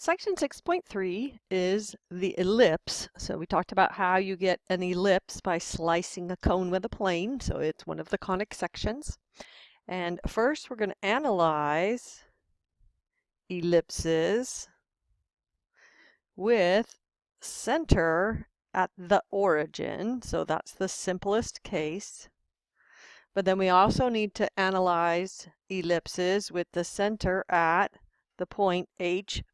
Section 6.3 is the ellipse. So we talked about how you get an ellipse by slicing a cone with a plane. So it's one of the conic sections. And first we're going to analyze ellipses with center at the origin. So that's the simplest case. But then we also need to analyze ellipses with the center at the point H,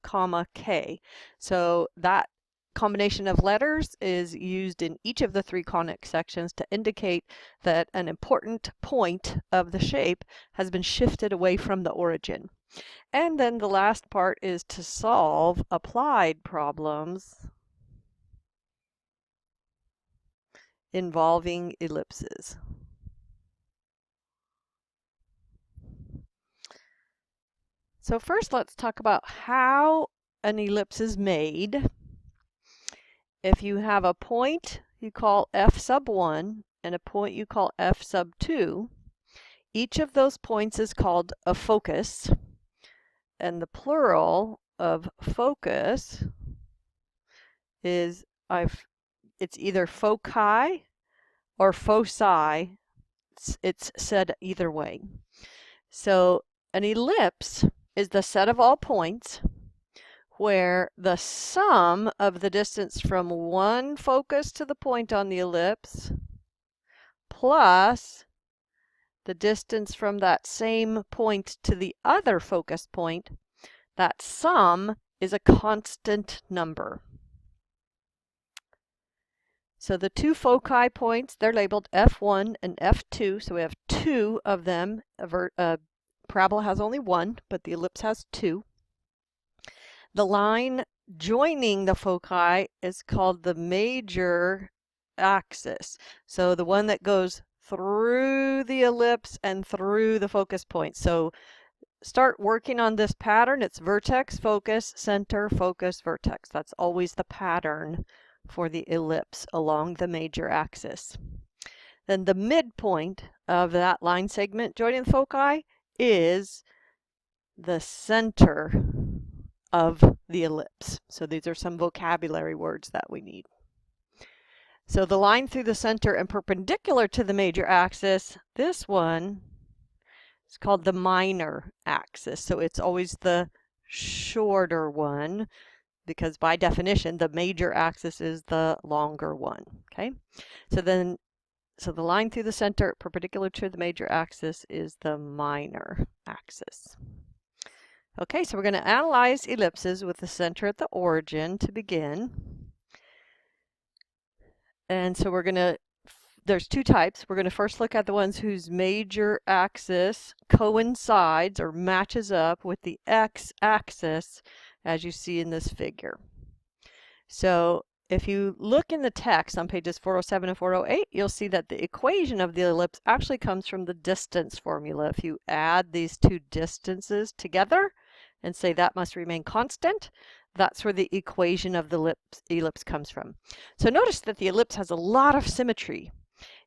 K. So that combination of letters is used in each of the three conic sections to indicate that an important point of the shape has been shifted away from the origin. And then the last part is to solve applied problems involving ellipses. So first let's talk about how an ellipse is made. If you have a point you call f sub 1 and a point you call f sub 2, each of those points is called a focus, and the plural of focus is it's either foci or foci. It's said either way. So an ellipse is the set of all points where the sum of the distance from one focus to the point on the ellipse plus the distance from that same point to the other focus point, that sum is a constant number. So the two foci points, they're labeled F1 and F2, so we have two of them. Parabola has only one, but the ellipse has two. The line joining the foci is called the major axis. So the one that goes through the ellipse and through the focus point. So start working on this pattern. It's vertex, focus, center, focus, vertex. That's always the pattern for the ellipse along the major axis. Then the midpoint of that line segment joining the foci is the center of the ellipse. So these are some vocabulary words that we need. So the line through the center and perpendicular to the major axis, this one is called the minor axis. So it's always the shorter one because by definition the major axis is the longer one. Okay, so the line through the center perpendicular to the major axis is the minor axis. Okay, so we're going to analyze ellipses with the center at the origin to begin. And so there's two types. We're going to first look at the ones whose major axis coincides or matches up with the x-axis as you see in this figure. So if you look in the text on pages 407 and 408, you'll see that the equation of the ellipse actually comes from the distance formula. If you add these two distances together and say that must remain constant, that's where the equation of the ellipse comes from. So notice that the ellipse has a lot of symmetry.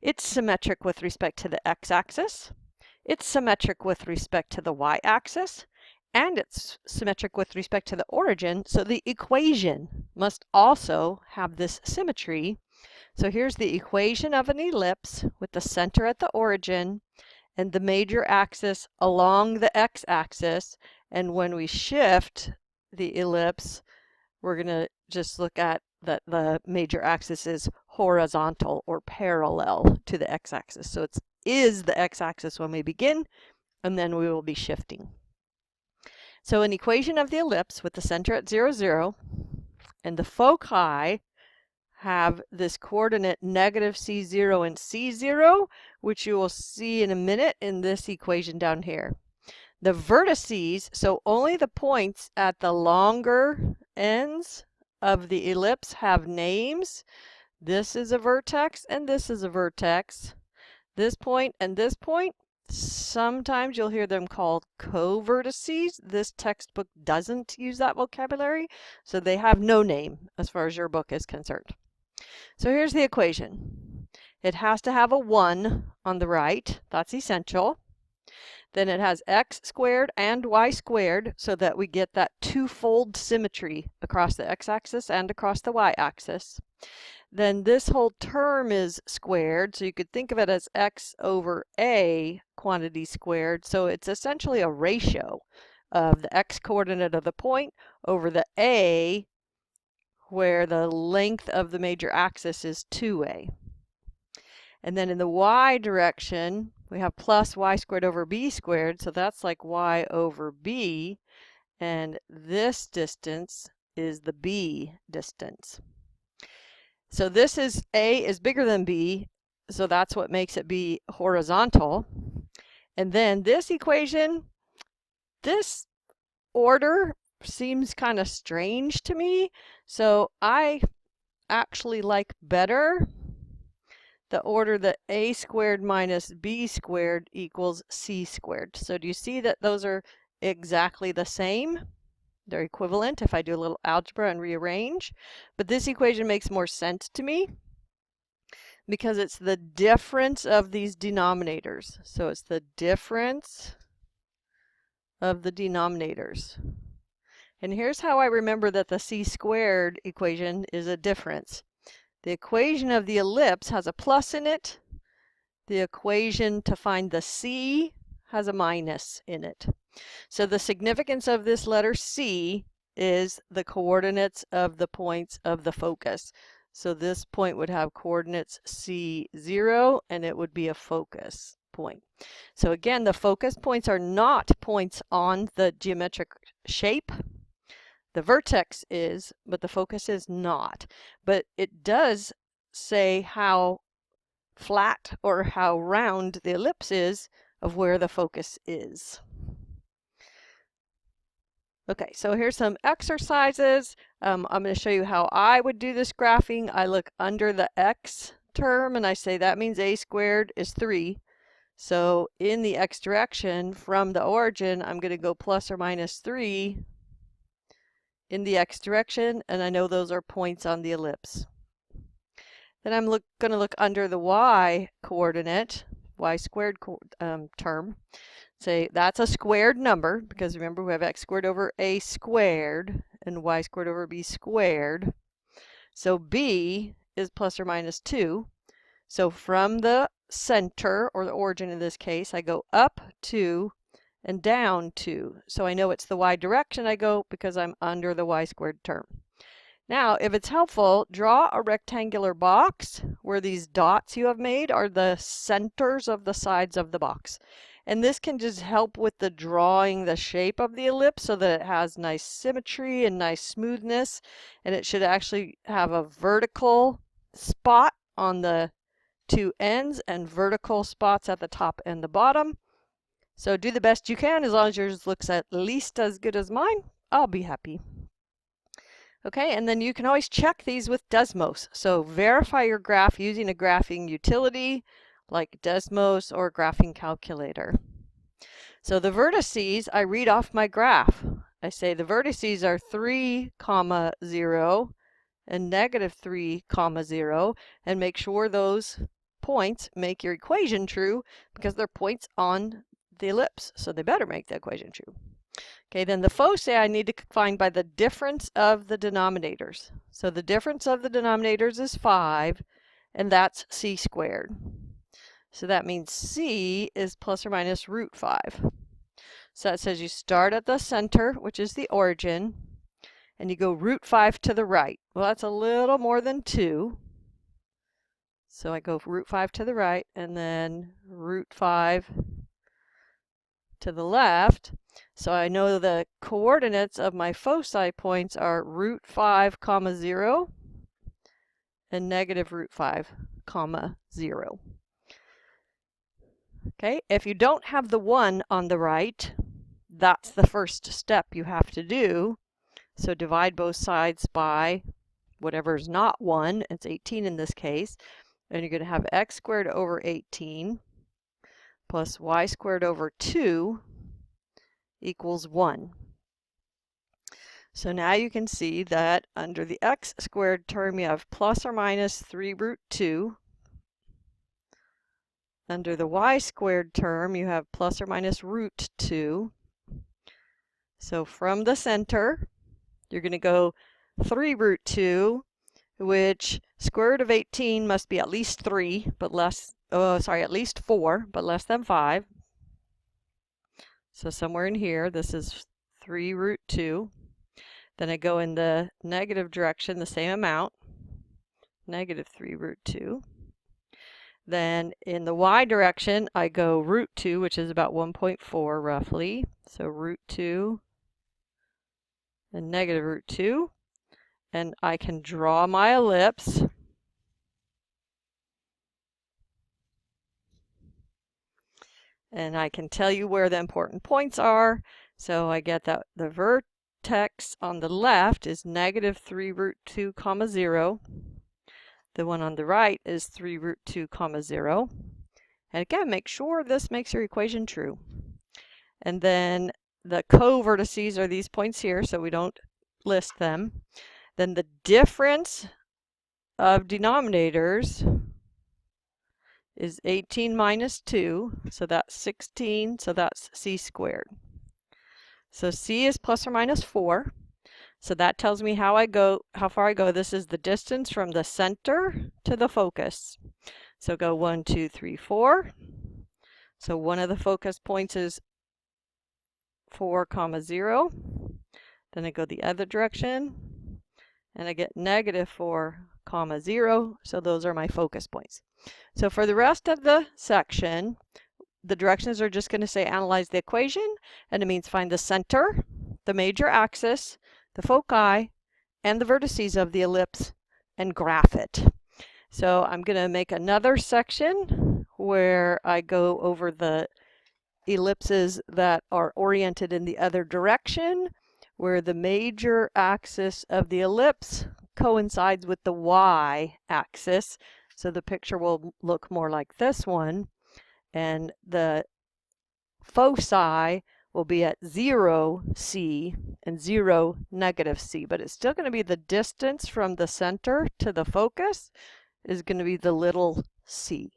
It's symmetric with respect to the x-axis, it's symmetric with respect to the y-axis, and it's symmetric with respect to the origin, so the equation must also have this symmetry. So here's the equation of an ellipse with the center at the origin and the major axis along the x-axis. And when we shift the ellipse, we're going to just look at that the major axis is horizontal or parallel to the x-axis. So it is the x-axis when we begin, and then we will be shifting. So an equation of the ellipse with the center at 0, 0, and the foci have this coordinate negative C0 and C0, which you will see in a minute in this equation down here. The vertices, so only the points at the longer ends of the ellipse have names. This is a vertex and this is a vertex. This point and this point, sometimes you'll hear them called co-vertices. This textbook doesn't use that vocabulary, so they have no name as far as your book is concerned. So here's the equation. It has to have a 1 on the right. That's essential. Then it has x squared and y squared so that we get that twofold symmetry across the x-axis and across the y-axis. Then this whole term is squared, so you could think of it as x over a quantity squared. So it's essentially a ratio of the x coordinate of the point over the a, where the length of the major axis is 2a. And then in the y direction, we have plus y squared over b squared, so that's like y over b, and this distance is the b distance. So this is a is bigger than b, so that's what makes it be horizontal. And then this equation, this order seems kind of strange to me, so I actually like better the order that a squared minus b squared equals c squared. So do you see that those are exactly the same? They're equivalent if I do a little algebra and rearrange. But this equation makes more sense to me because it's the difference of these denominators. So it's the difference of the denominators. And here's how I remember that the c squared equation is a difference. The equation of the ellipse has a plus in it. The equation to find the c has a minus in it. So the significance of this letter c is the coordinates of the points of the focus. So this point would have coordinates c0 and it would be a focus point. So again, the focus points are not points on the geometric shape. The vertex is, but the focus is not. But it does say how flat or how round the ellipse is of where the focus is. Okay, so here's some exercises. I'm going to show you how I would do this graphing. I look under the x term and I say that means a squared is 3. So in the x direction from the origin, I'm going to go plus or minus 3 in the x direction, and I know those are points on the ellipse. Then I'm going to look under the y coordinate, y squared term. Say that's a squared number, because remember we have x squared over a squared and y squared over b squared. So b is plus or minus 2. So from the center, or the origin in this case, I go up 2 and down 2. So I know it's the y direction I go because I'm under the y squared term. Now, if it's helpful, draw a rectangular box where these dots you have made are the centers of the sides of the box. And this can just help with the drawing the shape of the ellipse so that it has nice symmetry and nice smoothness. And it should actually have a vertical spot on the two ends and vertical spots at the top and the bottom. So do the best you can. As long as yours looks at least as good as mine, I'll be happy. Okay, and then you can always check these with Desmos. So verify your graph using a graphing utility like Desmos or graphing calculator. So the vertices, I read off my graph. I say the vertices are 3, 0 and negative 3, 0, and make sure those points make your equation true because they're points on the ellipse, so they better make the equation true. Okay, then the foci I need to find by the difference of the denominators. So the difference of the denominators is 5, and that's c squared. So that means c is plus or minus root 5. So that says you start at the center, which is the origin, and you go root 5 to the right. Well, that's a little more than 2. So I go root 5 to the right, and then root 5 to the left. So I know the coordinates of my foci points are root 5, 0 and negative root 5, 0. Okay, if you don't have the 1 on the right, that's the first step you have to do. So divide both sides by whatever's not 1, it's 18 in this case, and you're going to have x squared over 18 plus y squared over 2 equals 1. So now you can see that under the x squared term you have plus or minus 3 root 2, under the y squared term, you have plus or minus root 2. So from the center, you're going to go 3 root 2, which square root of 18 must be at least 3, but less, at least 4, but less than 5. So somewhere in here, this is 3 root 2. Then I go in the negative direction, the same amount, negative 3 root 2. Then in the y direction, I go root 2, which is about 1.4 roughly. So root 2 and negative root 2. And I can draw my ellipse. And I can tell you where the important points are. So I get that the vertex on the left is negative 3 root 2 comma 0. The one on the right is 3 root 2 comma 0. And again, make sure this makes your equation true. And then the co-vertices are these points here, so we don't list them. Then the difference of denominators is 18 minus 2, so that's 16, so that's c squared. So c is plus or minus 4. So that tells me how far I go. This is the distance from the center to the focus. So go 1, 2, 3, 4. So one of the focus points is 4, 0. Then I go the other direction, and I get negative 4, 0. So those are my focus points. So for the rest of the section, the directions are just going to say analyze the equation, and it means find the center, the major axis, the foci, and the vertices of the ellipse, and graph it. So I'm going to make another section where I go over the ellipses that are oriented in the other direction, where the major axis of the ellipse coincides with the y-axis. So the picture will look more like this one, and the foci will be at 0, c, and 0, negative c. But it's still going to be the distance from the center to the focus is going to be the little c.